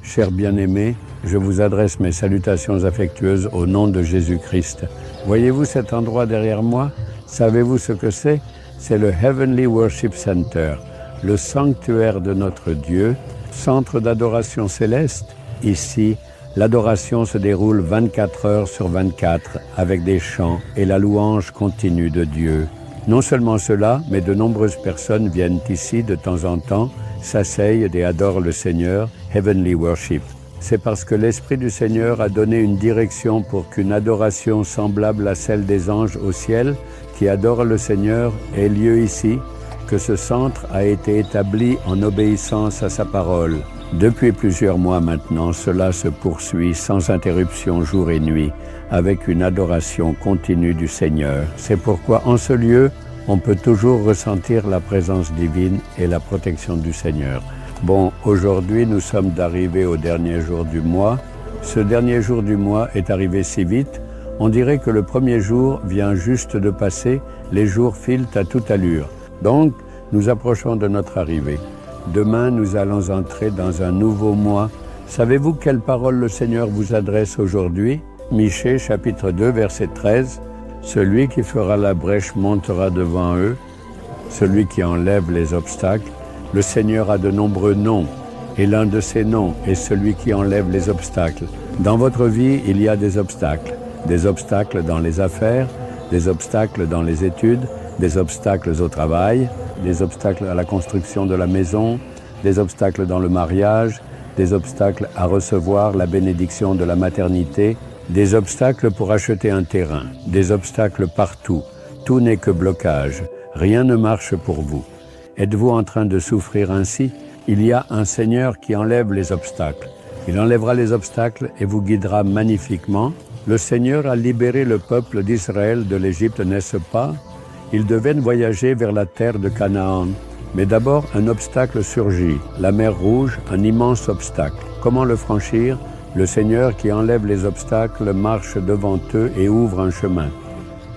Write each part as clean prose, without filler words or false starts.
Chers bien-aimés, je vous adresse mes salutations affectueuses au nom de Jésus-Christ. Voyez-vous cet endroit derrière moi? Savez-vous ce que c'est? C'est le Heavenly Worship Center, le sanctuaire de notre Dieu, centre d'adoration céleste. Ici, l'adoration se déroule 24 heures sur 24 avec des chants et la louange continue de Dieu. Non seulement cela, mais de nombreuses personnes viennent ici de temps en temps, s'asseyent et adorent le Seigneur, Heavenly Worship. C'est parce que l'Esprit du Seigneur a donné une direction pour qu'une adoration semblable à celle des anges au ciel, qui adorent le Seigneur, ait lieu ici, que ce centre a été établi en obéissance à sa parole. Depuis plusieurs mois maintenant, cela se poursuit sans interruption jour et nuit, avec une adoration continue du Seigneur. C'est pourquoi en ce lieu, on peut toujours ressentir la présence divine et la protection du Seigneur. Bon, aujourd'hui, nous sommes arrivés au dernier jour du mois. Ce dernier jour du mois est arrivé si vite, on dirait que le premier jour vient juste de passer, les jours filent à toute allure. Donc, nous approchons de notre arrivée. Demain, nous allons entrer dans un nouveau mois. Savez-vous quelle parole le Seigneur vous adresse aujourd'hui? Michée, chapitre 2, verset 13. Celui qui fera la brèche montera devant eux, celui qui enlève les obstacles. Le Seigneur a de nombreux noms, et l'un de ces noms est celui qui enlève les obstacles. Dans votre vie, il y a des obstacles dans les affaires, des obstacles dans les études, des obstacles au travail, des obstacles à la construction de la maison, des obstacles dans le mariage, des obstacles à recevoir la bénédiction de la maternité, des obstacles pour acheter un terrain, des obstacles partout. Tout n'est que blocage. Rien ne marche pour vous. Êtes-vous en train de souffrir ainsi? Il y a un Seigneur qui enlève les obstacles. Il enlèvera les obstacles et vous guidera magnifiquement. Le Seigneur a libéré le peuple d'Israël de l'Égypte, n'est-ce pas? Ils devaient voyager vers la terre de Canaan. Mais d'abord, un obstacle surgit. La mer Rouge, un immense obstacle. Comment le franchir? Le Seigneur qui enlève les obstacles marche devant eux et ouvre un chemin.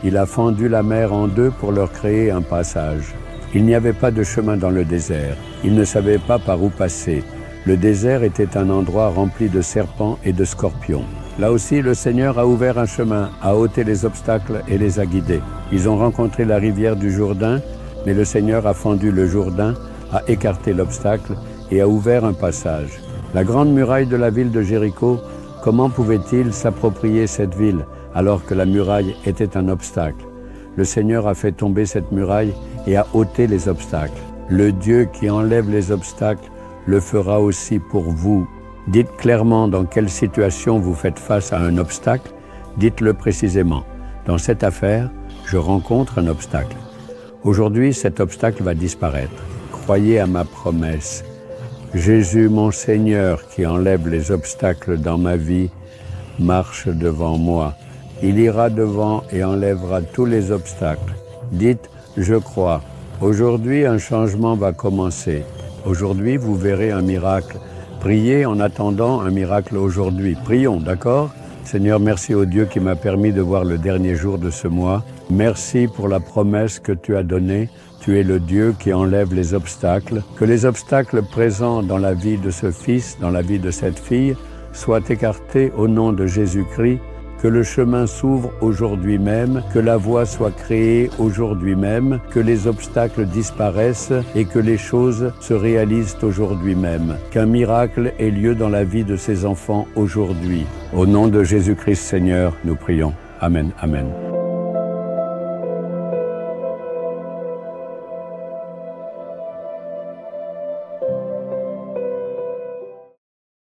Il a fendu la mer en deux pour leur créer un passage. Il n'y avait pas de chemin dans le désert. Ils ne savaient pas par où passer. Le désert était un endroit rempli de serpents et de scorpions. Là aussi, le Seigneur a ouvert un chemin, a ôté les obstacles et les a guidés. Ils ont rencontré la rivière du Jourdain, mais le Seigneur a fendu le Jourdain, a écarté l'obstacle et a ouvert un passage. La grande muraille de la ville de Jéricho, comment pouvait-il s'approprier cette ville alors que la muraille était un obstacle? Le Seigneur a fait tomber cette muraille et a ôté les obstacles. Le Dieu qui enlève les obstacles le fera aussi pour vous. Dites clairement dans quelle situation vous faites face à un obstacle. Dites-le précisément. Dans cette affaire, je rencontre un obstacle. Aujourd'hui, cet obstacle va disparaître. Croyez à ma promesse. Jésus, mon Seigneur, qui enlève les obstacles dans ma vie, marche devant moi. Il ira devant et enlèvera tous les obstacles. Dites, je crois. Aujourd'hui, un changement va commencer. Aujourd'hui, vous verrez un miracle. Priez en attendant un miracle aujourd'hui. Prions, d'accord? Seigneur, merci au Dieu qui m'a permis de voir le dernier jour de ce mois. Merci pour la promesse que tu as donnée. Tu es le Dieu qui enlève les obstacles. Que les obstacles présents dans la vie de ce fils, dans la vie de cette fille, soient écartés au nom de Jésus-Christ. Que le chemin s'ouvre aujourd'hui même, que la voie soit créée aujourd'hui même, que les obstacles disparaissent et que les choses se réalisent aujourd'hui même. Qu'un miracle ait lieu dans la vie de ces enfants aujourd'hui. Au nom de Jésus-Christ Seigneur, nous prions. Amen, amen.